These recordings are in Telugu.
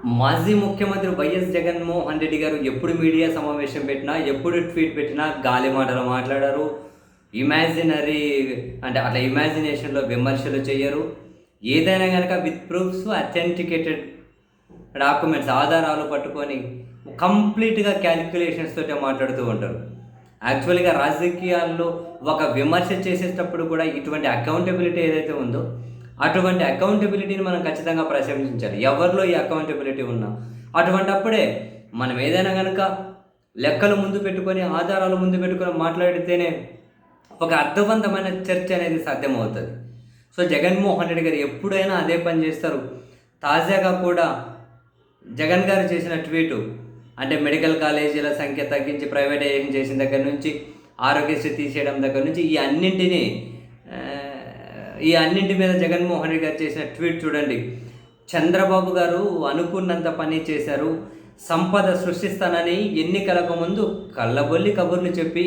మాజీ ముఖ్యమంత్రి వైఎస్ జగన్మోహన్ రెడ్డి గారు ఎప్పుడు మీడియా సమావేశం పెట్టినా, ఎప్పుడు ట్వీట్ పెట్టినా గాలి మాటలు మాట్లాడరు. ఇమాజినరీ అంటే అట్లా ఇమాజినేషన్‌లో విమర్శలు చేయరు. ఏదైనా గనక విత్ ప్రూఫ్స్, అథెంటికేటెడ్ డాక్యుమెంట్స్ ఆధారాలు పట్టుకొని కంప్లీట్‌గా క్యాలిక్యులేషన్స్ తోటే మాట్లాడుతూ ఉంటారు. యాక్చువల్‌గా రాజకీయాల్లో ఒక విమర్శ చేసేటప్పుడు కూడా ఇటువంటి అకౌంటబిలిటీ ఏదైతే ఉందో, అటువంటి అకౌంటబిలిటీని మనం ఖచ్చితంగా ప్రశంసించాలి. ఎవరిలో ఈ అకౌంటబిలిటీ ఉన్నా. అటువంటప్పుడే మనం ఏదైనా గనక లెక్కలు ముందు పెట్టుకొని, ఆధారాలు ముందు పెట్టుకొని మాట్లాడితేనే ఒక అర్థవంతమైన చర్చ అనేది సాధ్యమవుతది. సో, జగన్మోహన్ రెడ్డి గారు ఎప్పుడైనా అదే పని చేస్తారు. తాజాగా కూడా జగన్ గారు చేసిన ట్వీటు అంటే మెడికల్ కాలేజీల సంఖ్య తగ్గించి ప్రైవేటైజేషన్ చేసిన దగ్గర నుంచి, ఆరోగ్యశ్రీ తీసేయడం దగ్గర నుంచి ఈ అన్నింటి మీద జగన్మోహన్ రెడ్డి గారు చేసిన ట్వీట్ చూడండి. చంద్రబాబు గారు అనుకున్నంత పని చేశారు. సంపద సృష్టిస్తానని ఎన్నికలకు ముందు కళ్ళబొల్లి కబుర్లు చెప్పి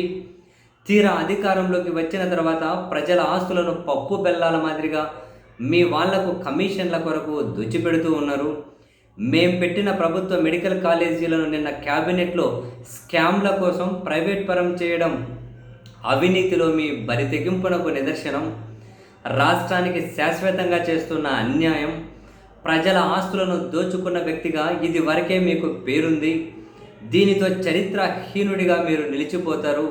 తీరా అధికారంలోకి వచ్చిన తర్వాత ప్రజల ఆస్తులను పప్పు బెల్లాల మాదిరిగా మీ వాళ్లకు కమిషన్ల కొరకు దోచిపెడుతూ ఉన్నారు. మేం పెట్టిన ప్రభుత్వ మెడికల్ కాలేజీలను నిన్న క్యాబినెట్లో స్కామ్ల కోసం ప్రైవేట్ పరం చేయడం అవినీతిలో మీ బరితెగింపునకు నిదర్శనం. రాష్ట్రానికి శాశ్వతంగా చేస్తున్న అన్యాయం. ప్రజల ఆస్తులను దోచుకున్న వ్యక్తిగా ఇది వరకే మీకు పేరుంది. దీనితో చరిత్రహీనుడిగా మీరు నిలిచిపోతారు.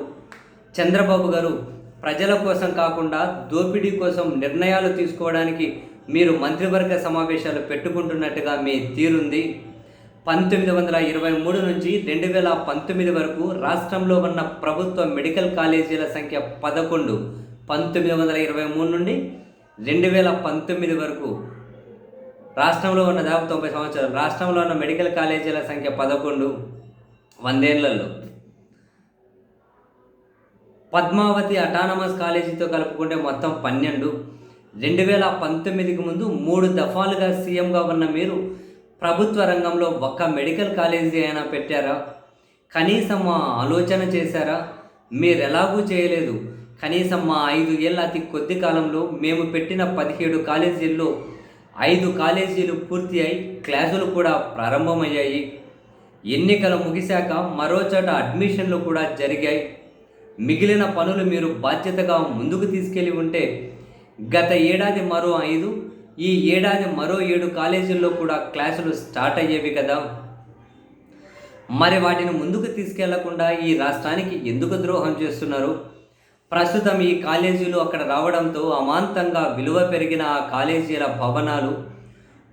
చంద్రబాబు గారు ప్రజల కోసం కాకుండా దోపిడీ కోసం నిర్ణయాలు తీసుకోవడానికి మీరు మంత్రివర్గ సమావేశాలు పెట్టుకుంటున్నట్టుగా మీ తీరుంది. 1923 నుంచి 2019 వరకు రాష్ట్రంలో ఉన్న ప్రభుత్వ మెడికల్ కాలేజీల సంఖ్య 11. 1923 నుండి 2019 వరకు రాష్ట్రంలో ఉన్న దాదాపు 90 సంవత్సరాలు రాష్ట్రంలో ఉన్న మెడికల్ కాలేజీల సంఖ్య 11. 100 ఏళ్లలో పద్మావతి అటానమస్ కాలేజీతో కలుపుకుంటే మొత్తం 12. 2019కి ముందు 3 దఫాలుగా సీఎంగా ఉన్న మీరు ప్రభుత్వ రంగంలో ఒక్క మెడికల్ కాలేజీ అయినా పెట్టారా? కనీసం మా ఆలోచన చేశారా? మీరెలాగూ చేయలేదు. కనీసం మా 5 ఏళ్ళ అతి కొద్ది కాలంలో మేము పెట్టిన 17 కాలేజీల్లో 5 కాలేజీలు పూర్తి అయి క్లాసులు కూడా ప్రారంభమయ్యాయి. ఎన్నికలు ముగిశాక మరో చోట అడ్మిషన్లు కూడా జరిగాయి. మిగిలిన పనులు మీరు బాధ్యతగా ముందుకు తీసుకెళ్ళి ఉంటే గత ఏడాది మరో 5, ఈ ఏడాది మరో 7 కాలేజీల్లో కూడా క్లాసులు స్టార్ట్ అయ్యేవి కదా. మరి వాటిని ముందుకు తీసుకెళ్లకుండా ఈ రాష్ట్రానికి ఎందుకు ద్రోహం చేస్తున్నారు? ప్రస్తుతం ఈ కాలేజీలు అక్కడ రావడంతో అమాంతంగా విలువ పెరిగిన ఆ కాలేజీల భవనాలు,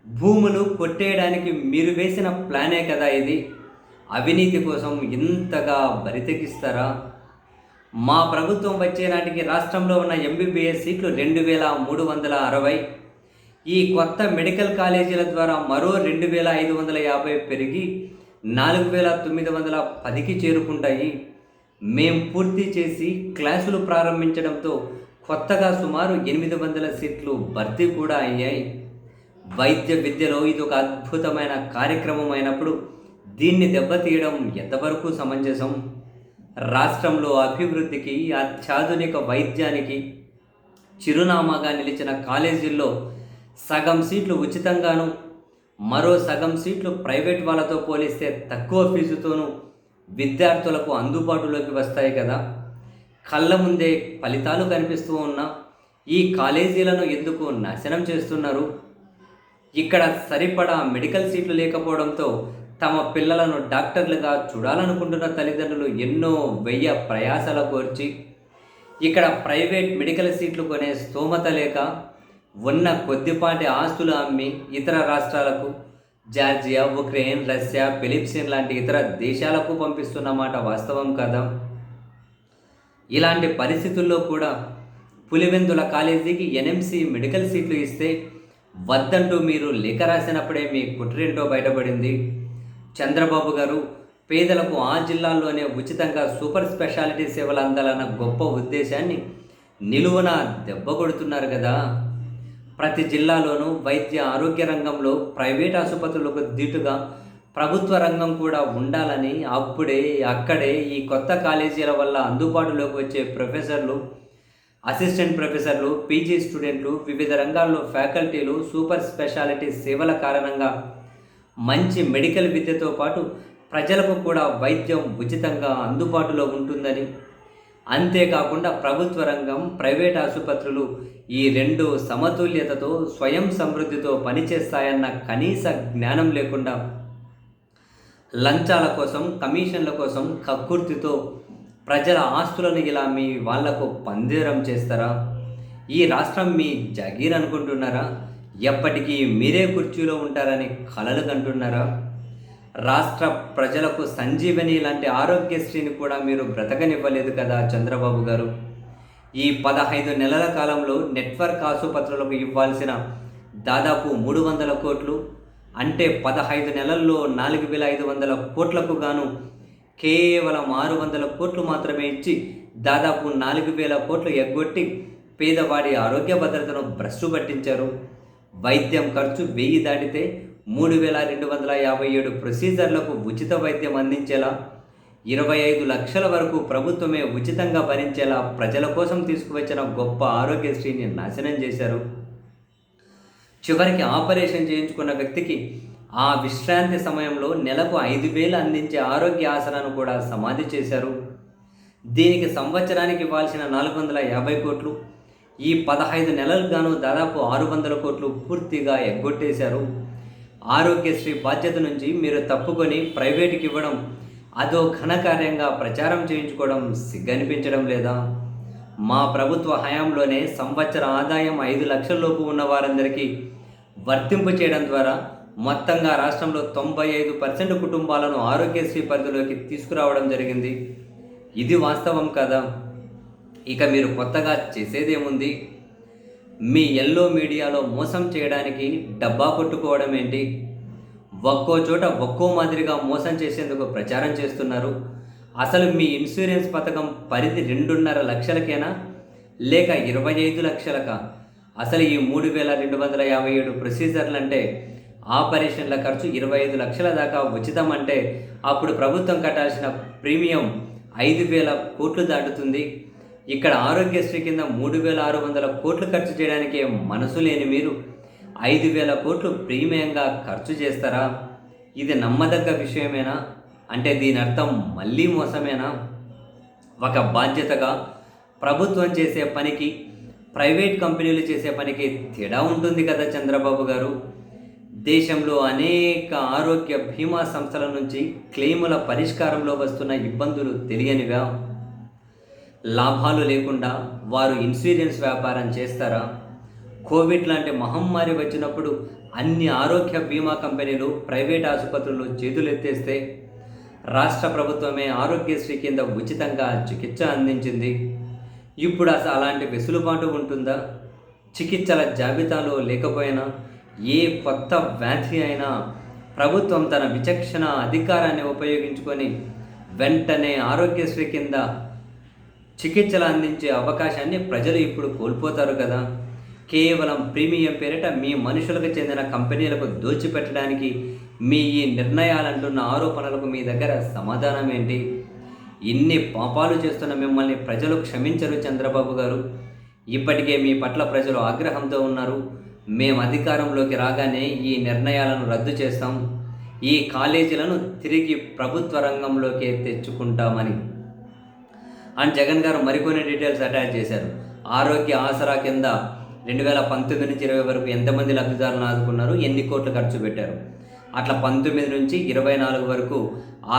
భూములు కొట్టేయడానికి మీరు వేసిన ప్లానే కదా ఇది. అవినీతి కోసం ఇంతగా బరితెగిస్తారా? మా ప్రభుత్వం వచ్చే నాటికి రాష్ట్రంలో ఉన్న ఎంబీబీఎస్ సీట్లు 2360. ఈ కొత్త మెడికల్ కాలేజీల ద్వారా మరో 2550 పెరిగి 4910కి చేరుకుంటాయి. మేం పూర్తి చేసి క్లాసులు ప్రారంభించడంతో కొత్తగా సుమారు 800 సీట్లు భర్తీ కూడా అయ్యాయి. వైద్య విద్యలో ఇది ఒక అద్భుతమైన కార్యక్రమం అయినప్పుడు దీన్ని దెబ్బతీయడం ఎంతవరకు సమంజసం? రాష్ట్రంలో అభివృద్ధికి, అత్యాధునిక వైద్యానికి చిరునామాగా నిలిచిన కాలేజీల్లో సగం సీట్లు ఉచితంగాను, మరో సగం సీట్లు ప్రైవేట్ వాళ్ళతో పోలిస్తే తక్కువ ఫీజుతోనూ విద్యార్థులకు అందుబాటులోకి వస్తాయి కదా. కళ్ళ ముందే ఫలితాలు కనిపిస్తూ ఉన్నా ఈ కాలేజీలను ఎందుకు నాశనం చేస్తున్నారు? ఇక్కడ సరిపడా మెడికల్ సీట్లు లేకపోవడంతో తమ పిల్లలను డాక్టర్లుగా చూడాలనుకుంటున్న తల్లిదండ్రులు ఎన్నో వెయ్య ప్రయాసల కోర్చి ఇక్కడ ప్రైవేట్ మెడికల్ సీట్లు కొనే స్తోమత లేక ఉన్న కొద్దిపాటి ఆస్తులు అమ్మి ఇతర రాష్ట్రాలకు, జార్జియా, ఉక్రెయిన్, రష్యా, ఫిలిప్పీన్స్ లాంటి ఇతర దేశాలకు పంపిస్తున్నమాట వాస్తవం కదా. ఇలాంటి పరిస్థితుల్లో కూడా పులివెందుల కాలేజీకి ఎన్ఎంసీ మెడికల్ సీట్లు ఇస్తే వద్దంటూ మీరు లేఖ రాసినప్పుడే మీ కుట్రేంటో బయటపడింది. చంద్రబాబు గారు పేదలకు ఆ జిల్లాల్లోనే ఉచితంగా సూపర్ స్పెషాలిటీ సేవలు అందాలన్న గొప్ప ఉద్దేశాన్ని నిలువున దెబ్బ కొడుతున్నారు కదా. ప్రతి జిల్లాలోనూ వైద్య ఆరోగ్య రంగంలో ప్రైవేట్ ఆసుపత్రులకు దీటుగా ప్రభుత్వ రంగం కూడా ఉండాలని అక్కడే ఈ కొత్త కాలేజీల వల్ల అందుబాటులోకి వచ్చే ప్రొఫెసర్లు, అసిస్టెంట్ ప్రొఫెసర్లు, పీజీ స్టూడెంట్లు, వివిధ రంగాల్లో ఫ్యాకల్టీలు, సూపర్ స్పెషాలిటీ సేవల కారణంగా మంచి మెడికల్ విద్యతో పాటు ప్రజలకు కూడా వైద్యం ఉచితంగా అందుబాటులో ఉంటుందని, అంతేకాకుండా ప్రభుత్వ రంగం, ప్రైవేట్ ఆసుపత్రులు ఈ రెండు సమతుల్యతతో స్వయం సమృద్ధితో పనిచేస్తాయన్న కనీస జ్ఞానం లేకుండా లంచాల కోసం, కమిషన్ల కోసం కక్కుర్తితో ప్రజల ఆస్తులను ఇలా మీ వాళ్లకు పందేరం చేస్తారా? ఈ రాష్ట్రం మీ జగీర్ అనుకుంటున్నారా? ఎప్పటికీ మీరే కుర్చీలో ఉంటారని కలలు కంటున్నారా? రాష్ట్ర ప్రజలకు సంజీవని లాంటి ఆరోగ్యశ్రీని కూడా మీరు బ్రతకనివ్వలేదు కదా చంద్రబాబు గారు. ఈ 15 నెలల కాలంలో నెట్వర్క్ ఆసుపత్రులకు ఇవ్వాల్సిన దాదాపు 300 కోట్లు, అంటే 15 నెలల్లో 4,500 కోట్లకు గాను కేవలం 600 కోట్లు మాత్రమే ఇచ్చి దాదాపు 4,000 కోట్లు ఎగ్గొట్టి పేదవాడి ఆరోగ్య భద్రతను భ్రష్టు పట్టించారు. వైద్యం ఖర్చు 1000 దాటితే 3,257 ప్రొసీజర్లకు ఉచిత వైద్యం అందించేలా, 25 లక్షల వరకు ప్రభుత్వమే ఉచితంగా భరించేలా ప్రజల కోసం తీసుకువచ్చిన గొప్ప ఆరోగ్యశ్రీని నాశనం చేశారు. చివరికి ఆపరేషన్ చేయించుకున్న వ్యక్తికి ఆ విశ్రాంతి సమయంలో నెలకు 5,000 అందించే ఆరోగ్య ఆసనాను కూడా సమాధి చేశారు. దీనికి సంవత్సరానికి ఇవ్వాల్సిన 450 కోట్లు, ఈ 15 నెలలకు గాను దాదాపు 600 కోట్లు పూర్తిగా ఎగ్గొట్టేశారు. ఆరోగ్యశ్రీ బాధ్యత నుంచి మీరు తప్పుకొని ప్రైవేటుకి ఇవ్వడం అదో ఘనకార్యంగా ప్రచారం చేయించుకోవడం సిగ్గనిపించడం లేదా? మా ప్రభుత్వ హయాంలోనే సంవత్సర ఆదాయం 5 లక్షల లోపు ఉన్న వారందరికీ వర్తింపు చేయడం ద్వారా మొత్తంగా రాష్ట్రంలో 95% కుటుంబాలను ఆరోగ్యశ్రీ పరిధిలోకి తీసుకురావడం జరిగింది. ఇది వాస్తవం కదా? ఇక మీరు కొత్తగా చేసేదేముంది? మీ ఎల్లో మీడియాలో మోసం చేయడానికి డబ్బా కొట్టుకోవడం ఏంటి? ఒక్కో చోట ఒక్కో మాదిరిగా మోసం చేసేందుకు ప్రచారం చేస్తున్నారు. అసలు మీ ఇన్సూరెన్స్ పథకం పరిధి 2.5 లక్షలకేనా లేక 25 లక్షలకా? అసలు ఈ 3,257 ప్రొసీజర్లు అంటే ఆపరేషన్ల ఖర్చు 25 లక్షల దాకా ఉచితం అంటే అప్పుడు ప్రభుత్వం కట్టాల్సిన ప్రీమియం 5,000 కోట్లు దాటుతుంది. ఇక్కడ ఆరోగ్యశ్రీ కింద 3,600 కోట్లు ఖర్చు చేయడానికి మనసు లేని మీరు 5,000 కోట్లు ప్రీమియంగా ఖర్చు చేస్తారా? ఇది నమ్మదగ్గ విషయమేనా? అంటే దీని అర్థం మళ్ళీ మోసమేనా? ఒక బాధ్యతగా ప్రభుత్వం చేసే పనికి, ప్రైవేట్ కంపెనీలు చేసే పనికి తేడా ఉంటుంది కదా చంద్రబాబు గారు. దేశంలో అనేక ఆరోగ్య బీమా సంస్థల నుంచి క్లెయిముల పరిష్కారంలో వస్తున్న ఇబ్బందులు తెలియనివా? లాభాలు లేకుండా వారు ఇన్సూరెన్స్ వ్యాపారం చేస్తారా? కోవిడ్ లాంటి మహమ్మారి వచ్చినప్పుడు అన్ని ఆరోగ్య బీమా కంపెనీలు, ప్రైవేట్ ఆసుపత్రులు చేతులెత్తేస్తే రాష్ట్ర ప్రభుత్వమే ఆరోగ్యశ్రీ కింద ఉచితంగా చికిత్స అందించింది. ఇప్పుడు అసలు అలాంటి వెసులుబాటు ఉంటుందా? చికిత్సల జాబితాలో లేకపోయినా ఏ కొత్త వ్యాధి అయినా ప్రభుత్వం తన విచక్షణ అధికారాన్ని ఉపయోగించుకొని వెంటనే ఆరోగ్యశ్రీ కింద చికిత్సలు అందించే అవకాశాన్ని ప్రజలు ఇప్పుడు కోల్పోతారు కదా. కేవలం ప్రీమియం పేరిట మీ మనుషులకు చెందిన కంపెనీలకు దోచిపెట్టడానికి మీ ఈ నిర్ణయాలంటున్న ఆరోపణలకు మీ దగ్గర సమాధానం ఏంటి? ఇన్ని పాపాలు చేస్తున్న మిమ్మల్ని ప్రజలు క్షమించరు చంద్రబాబు గారు. ఇప్పటికే మీ పట్ల ప్రజలు ఆగ్రహంతో ఉన్నారు. మేము అధికారంలోకి రాగానే ఈ నిర్ణయాలను రద్దు చేస్తాం, ఈ కాలేజీలను తిరిగి ప్రభుత్వ రంగంలోకి తెచ్చుకుంటామని. అండ్ జగన్ గారు మరికొన్ని డీటెయిల్స్ అటాచ్ చేశారు. ఆరోగ్య ఆసరా కింద 2019 నుంచి 20 వరకు ఎంతమంది లబ్ధిదారులను ఆదుకున్నారు, ఎన్ని కోట్లు ఖర్చు పెట్టారు? అట్లా 19 నుంచి 24 వరకు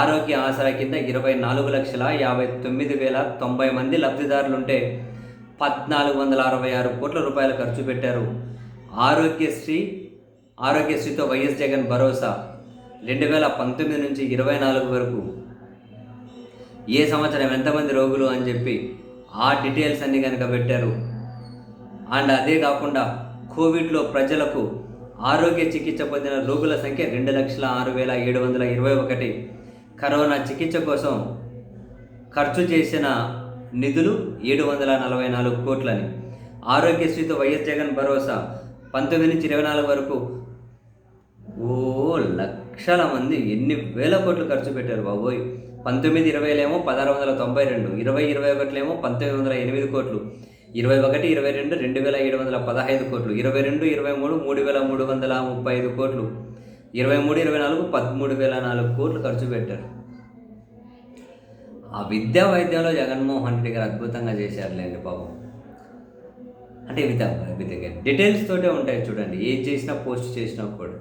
ఆరోగ్య ఆసరా కింద 24,59,090 మంది లబ్ధిదారులుంటే 1,466 కోట్ల రూపాయలు ఖర్చు పెట్టారు. ఆరోగ్యశ్రీతో వైఎస్ జగన్ భరోసా 2019 నుంచి 24 వరకు ఏ సంవత్సరం ఎంతమంది రోగులు అని చెప్పి ఆ డీటెయిల్స్ అన్నీ కనుక పెట్టారు. అండ్ అదే కాకుండా కోవిడ్లో ప్రజలకు ఆరోగ్య చికిత్స పొందిన రోగుల సంఖ్య 2,06,721. కరోనా చికిత్స కోసం ఖర్చు చేసిన నిధులు 744 కోట్లని. ఆరోగ్యశ్రీతో వైఎస్ జగన్ భరోసా 19 నుంచి 24 వరకు లక్షల మంది ఎన్ని వేల కోట్లు ఖర్చు పెట్టారు బాబోయ్. 19-20 ఏమో 1,692, 20-21 ఏమో 1,908 కోట్లు, 21-22 2,715 కోట్లు, 22-23 3,335 కోట్లు, 23-24 13,004 కోట్లు ఖర్చు పెట్టారు. ఆ విద్యా వైద్యంలో జగన్మోహన్ రెడ్డి గారు అద్భుతంగా చేశారులేండి పాపం. అంటే విత్ డీటెయిల్స్ తోటే ఉంటాయి చూడండి, ఏది చేసినా పోస్ట్ చేసినా కూడా.